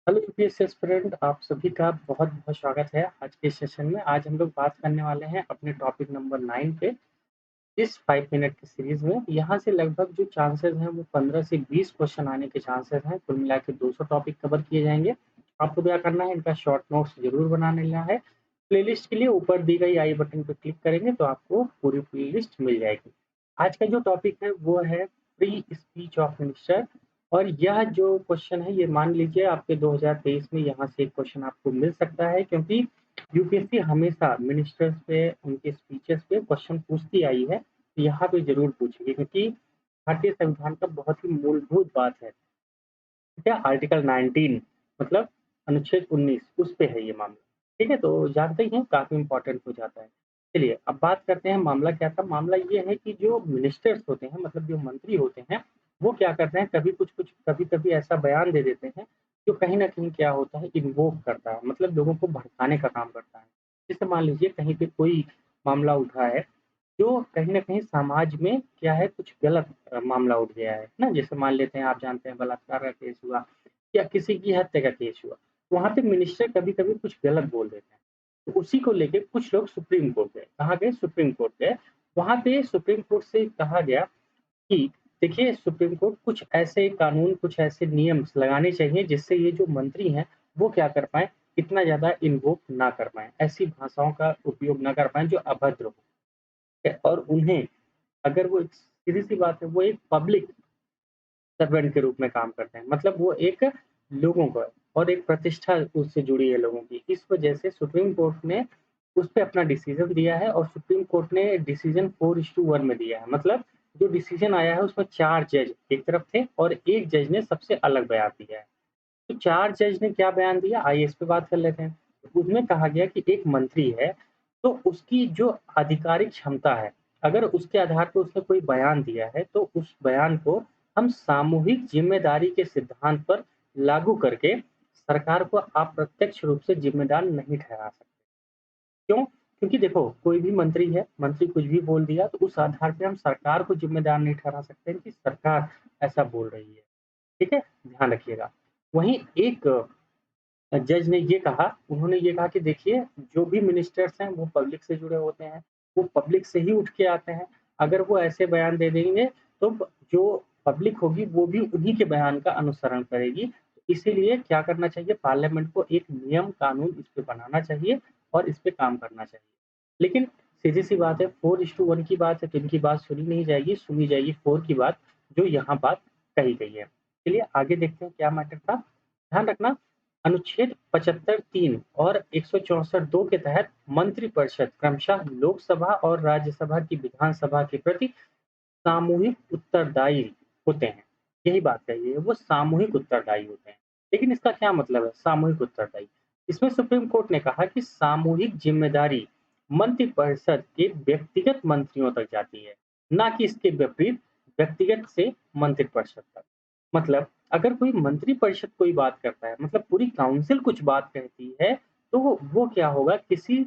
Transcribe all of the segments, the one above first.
Hello UPSC aspirant, आप सभी का बहुत-बहुत स्वागत है आज के सेशन में। आज हम लोग बात करने वाले हैं अपने टॉपिक नंबर 9 पे, इस 5 मिनट की सीरीज़ में। यहाँ से लगभग जो चांसेस हैं वो 15 से 20 क्वेश्चन आने के चांसेस हैं। कुल मिला के 200 टॉपिक कवर किए जाएँगे। आपको क्या करना है, इनका शॉर्ट नोट्स ज़रूर बना लेना है। प्लेलिस्ट के लिए ऊपर दी गई आई बटन पे क्लिक करेंगे तो आपको पूरी प्लेलिस्ट मिल जाएगी। आज का जो टॉपिक है वो है फ्री स्पीच ऑफ मिनिस्टर। और यह जो क्वेश्चन है ये मान लीजिए आपके 2023 में यहाँ से एक क्वेश्चन आपको मिल सकता है, क्योंकि यूपीएससी हमेशा मिनिस्टर्स पे, उनके स्पीचेस पे क्वेश्चन पूछती आई है। तो यहाँ पे ज़रूर पूछेगी, क्योंकि भारतीय संविधान का बहुत ही मूलभूत बात है। ठीक है? आर्टिकल 19 मतलब अनुच्छेद 19 उस पे है ये मामला। ठीक है? तो जानते ही हैं काफ़ी इम्पोर्टेंट हो जाता है। चलिए अब बात करते हैं मामला क्या था। मामला ये है कि जो मिनिस्टर्स होते हैं, मतलब जो मंत्री होते हैं, वो क्या करते हैं, कभी कुछ-कुछ कभी-कभी ऐसा बयान दे देते हैं, जो कहीं न कहीं क्या होता है, इन्वोक करता है, मतलब लोगों को भड़काने का काम करता है। जैसे मान लीजिए कहीं पे कोई मामला उठा है, जो कहीं न कहीं समाज में क्या है, कुछ गलत मामला उठ गया है ना? जैसे मान लेते हैं, आप जानते हैं बलात्कार का केस हुआ या किसी की हत्या का केस हुआ। वहाँ पे मिनिस्टर कभी-कभी कुछ गलत बोल देते हैं। तो उसी को लेके कुछ लोग सुप्रीम कोर्ट गए। कहाँ गए? सुप्रीम कोर्ट गए। वहाँ पे सुप्रीम कोर्ट से कहा गया कि देखिए, सुप्रीम कोर्ट कुछ ऐसे कानून, कुछ ऐसे नियम लगाने चाहिए जिससे ये जो मंत्री हैं, वो क्या कर पाएँ, इतना ज़्यादा इन्वोक ना कर पाएँ, ऐसी भाषाओं का उपयोग ना कर पाएँ जो अभद्र हो। है और उन्हें, अगर वो एक सीधी-सी बात है, वो एक पब्लिक सर्वेंट के रूप में काम करते हैं। मतलब वो एक लोगों का और एक प्रतिष्ठा उससे जुड़ी है लोगों की। इस वजह से सुप्रीम कोर्ट ने उस पे अपना डिसीज़न दिया है और सुप्रीम कोर्ट ने डिसीज़न 4:1 में दिया है। मतलब जो डिसीज़न आया है उसमें 4 जज एक तरफ थे और 1 जज ने सबसे अलग बयान दिया है। तो 4 जज ने क्या बयान दिया, आइए इस पे बात कर लेते हैं। उसमें कहा गया कि एक मंत्री है, तो उसकी जो आधिकारिक क्षमता है, अगर उसके आधार पे उसने कोई बयान दिया है, तो उस बयान को हम सामूहिक ज़िम्मेदारी के सिद्धांत पर लागू करके सरकार को अप्रत्यक्ष रूप से ज़िम्मेदार नहीं ठहरा सकते। क्यों? क्योंकि देखो, कोई भी मंत्री है, मंत्री कुछ भी बोल दिया, तो उस आधार पे हम सरकार को ज़िम्मेदार नहीं ठहरा सकते हैं कि सरकार ऐसा बोल रही है। ठीक है? ध्यान रखिएगा। वहीं एक जज ने ये कहा, उन्होंने ये कहा कि देखिए, जो भी मिनिस्टर्स हैं वो पब्लिक से जुड़े होते हैं, वो पब्लिक से ही उठ के आते हैं। अगर वो ऐसे बयान दे देंगे तो जो पब्लिक होगी वो भी उन्हीं के बयान का अनुसरण करेगी। इसीलिए क्या करना चाहिए, पार्लियामेंट को एक नियम कानून इस पे बनाना चाहिए और इस पे काम करना चाहिए। लेकिन सीधी-सी बात है, 4:1 की बात है तो इनकी बात सुनी जाएगी 4 की बात, जो यहाँ बात कही गई है। चलिए आगे देखते हैं क्या मैटर था। ध्यान रखना, अनुच्छेद 75 3 और 164 2 के तहत मंत्रिपरिषद क्रमशः लोकसभा और राज्यसभा की विधानसभा के प्रति सामूहिक उत्तरदायी होते हैं। यही बात कही है, वो सामूहिक उत्तरदायी होते हैं। लेकिन इसका क्या मतलब है सामूहिक उत्तरदायी? इसमें सुप्रीम कोर्ट ने कहा कि सामूहिक ज़िम्मेदारी मंत्रिपरिषद के व्यक्तिगत मंत्रियों तक जाती है, ना कि इसके विपरीत व्यक्तिगत से मंत्रिपरिषद तक। मतलब अगर कोई मंत्रिपरिषद कोई बात करता है, मतलब पूरी काउंसिल कुछ बात कहती है, तो वो क्या होगा, किसी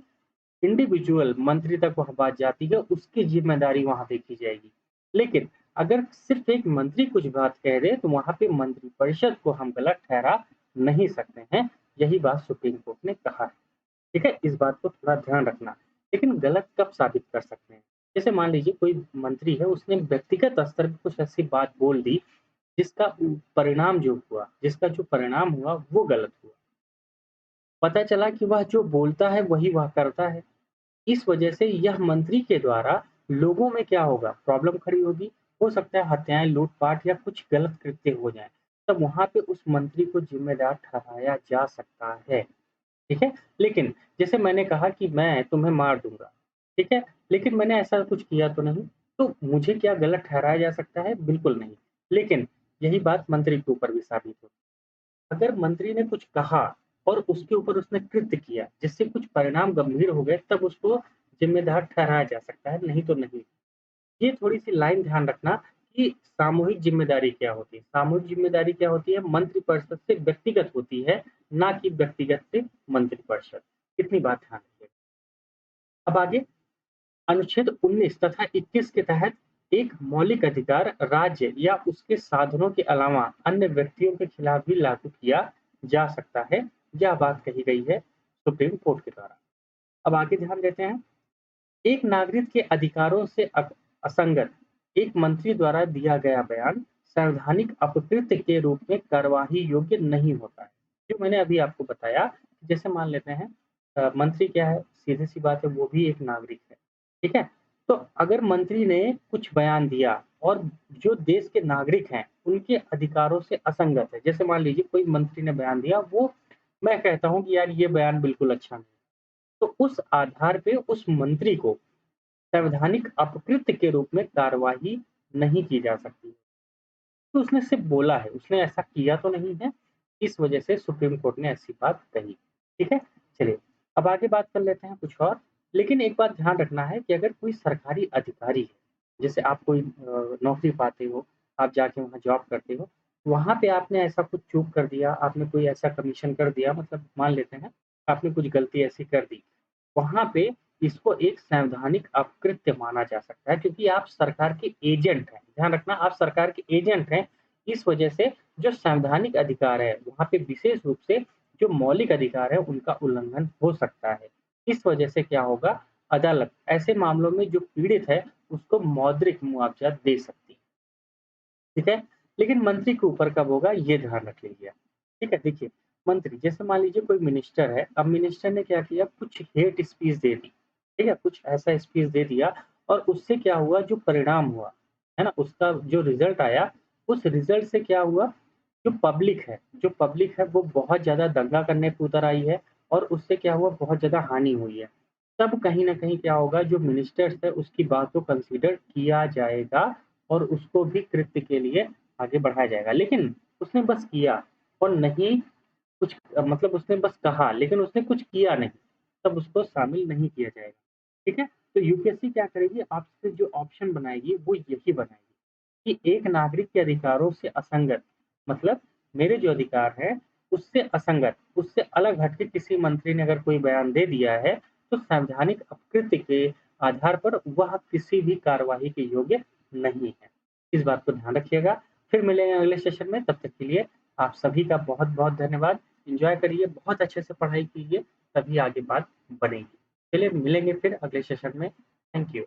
इंडिविजुअल मंत्री तक वह बात जाती है, उसकी ज़िम्मेदारी वहाँ देखी जाएगी। लेकिन अगर सिर्फ़ एक मंत्री कुछ बात कह दे, तो वहाँ पे मंत्रिपरिषद को हम गलत ठहरा नहीं सकते हैं। यही बात सुप्रीम कोर्ट ने कहा है। ठीक है? इस बात को थोड़ा ध्यान रखना। लेकिन गलत कब साबित कर सकते हैं? जैसे मान लीजिए कोई मंत्री है, उसने व्यक्तिगत स्तर पे कुछ ऐसी बात बोल दी, जिसका परिणाम जो हुआ, जिसका जो परिणाम हुआ, वो गलत हुआ। पता चला कि वह जो बोलता है, वही वह करता है। इस वजह से यह मंत्री के द्वारा लोगों में क्या होगा, प्रॉब्लम खड़ी होगी। हो सकता है हत्याएँ, लूट-पाट या कुछ गलत कृत्य हो जाएँ। तब वहाँ पे उस मंत्री को ज़िम्मेदार ठहराया जा सकता है। ठीक है? लेकिन जैसे मैंने कहा कि मैं तुम्हें मार दूँगा, ठीक है? लेकिन मैंने ऐसा कुछ किया तो नहीं, तो मुझे क्या गलत ठहराया जा सकता है? बिल्कुल नहीं। लेकिन यही बात मंत्री के ऊपर भी साबित होती है। अगर मंत्री ने कुछ कहा और उसके ऊपर उसने कृत्य किया, जिससे कुछ परिणाम गंभीर हो गए, तब उसको जिम्मेदार ठहराया जा सकता है, नहीं तो नहीं। ये थोड़ी-सी लाइन ध्यान रखना कि सामूहिक ज़िम्मेदारी क्या होती है। सामूहिक ज़िम्मेदारी क्या होती है? मंत्रिपरिषद से व्यक्तिगत होती है, ना कि व्यक्तिगत से मंत्रिपरिषद। इतनी बात ध्यान रखिएगा। अब आगे अनुच्छेद 19 तथा 21 के तहत एक मौलिक अधिकार राज्य या उसके साधनों के अलावा अन्य व्यक्तियों के खिलाफ भी लागू किया जा सकता है, यह बात कही गई है सुप्रीम कोर्ट के द्वारा। अब आगे ध्यान देते हैं, एक नागरिक के अधिकारों से असंगत एक मंत्री द्वारा दिया गया बयान संवैधानिक अपकृत्य के रूप में कार्यवाही योग्य नहीं होता है। जो मैंने अभी आपको बताया, जैसे मान लेते हैं मंत्री क्या है, सीधी सी बात है, वो भी एक नागरिक है, ठीक है? तो अगर मंत्री ने कुछ बयान दिया और जो देश के नागरिक हैं, उनके अधिकारों से असंगत है, जैसे मान लीजिए कोई मंत्री ने बयान दिया, वो मैं कहता हूँ कि यार ये बयान बिल्कुल अच्छा नहीं, तो उस आधार पे उस मंत्री को संवैधानिक अपकृत्य के रूप में कार्यवाही नहीं की जा सकती। तो उसने सिर्फ बोला है, उसने ऐसा किया तो नहीं है, इस वजह से सुप्रीम कोर्ट ने ऐसी बात कही। ठीक है? चलिए, अब आगे बात कर लेते हैं कुछ और। लेकिन एक बात ध्यान रखना है कि अगर कोई सरकारी अधिकारी है, जैसे आप कोई नौकरी पाते हो, आप जाके वहाँ जॉब करते हो, वहाँ पे आपने ऐसा कुछ चूक कर दिया, आपने कोई ऐसा कमीशन कर दिया, मतलब मान लेते हैं, आपने कुछ गलती ऐसी कर दी, वहाँ पे इसको एक संवैधानिक अपकृत्य माना जा सकता है, क्योंकि आप सरकार के एजेंट हैं। ध्यान रखना, आप सरकार के एजेंट हैं, इस वजह से जो संवैधानिक अधिकार है, वहाँ पे विशेष रूप से जो मौलिक अधिकार है, उनका उल्लंघन हो सकता है। इस वजह से क्या होगा, अदालत ऐसे मामलों में जो पीड़ित है, उसको मौद्रिक मुआवजा दे सकती है। ठीक है? लेकिन मंत्री के ऊपर कब होगा, ये ध्यान रख लीजिए आप। ठीक है? देखिए, मंत्री जैसे मान लीजिए कोई मिनिस्टर है, अब मिनिस्टर ने क्या किया, कुछ हेट स्पीच दे दी, ठीक है? कुछ ऐसा स्पीच दे दिया और उससे क्या हुआ, जो परिणाम हुआ, है ना? उसका जो रिज़ल्ट आया, उस रिज़ल्ट से क्या हुआ, जो पब्लिक है वो बहुत ज़्यादा दंगा करने पे उतर आई है और उससे क्या हुआ, बहुत ज़्यादा हानि हुई है। तब कहीं न कहीं क्या होगा, जो मिनिस्टर्स है उसकी बात को कंसीडर किया जाएगा और उसको भी कृत्य के लिए आगे बढ़ाया जाएगा। लेकिन उसने बस किया और नहीं कुछ, मतलब उसने बस कहा लेकिन उसने कुछ किया नहीं, तब उसको शामिल नहीं किया जाएगा। ठीक है? तो यूपीएससी क्या करेगी, आपसे जो ऑप्शन बनाएगी वो यही बनाएगी कि एक नागरिक के अधिकारों से असंगत, मतलब मेरे जो अधिकार हैं उससे असंगत, उससे अलग हट के किसी मंत्री ने अगर कोई बयान दे दिया है, तो संवैधानिक अपकृत्य के आधार पर वह किसी भी कार्यवाही के योग्य नहीं है। इस बात को ध्यान रखिएगा। फिर मिलेंगे अगले सेशन में, तब तक के लिए आप सभी का बहुत-बहुत धन्यवाद। एन्जॉय करिए, बहुत अच्छे से पढ़ाई कीजिए, तभी आगे बात बनेगी। चलिए मिलेंगे फिर अगले सेशन में। Thank you.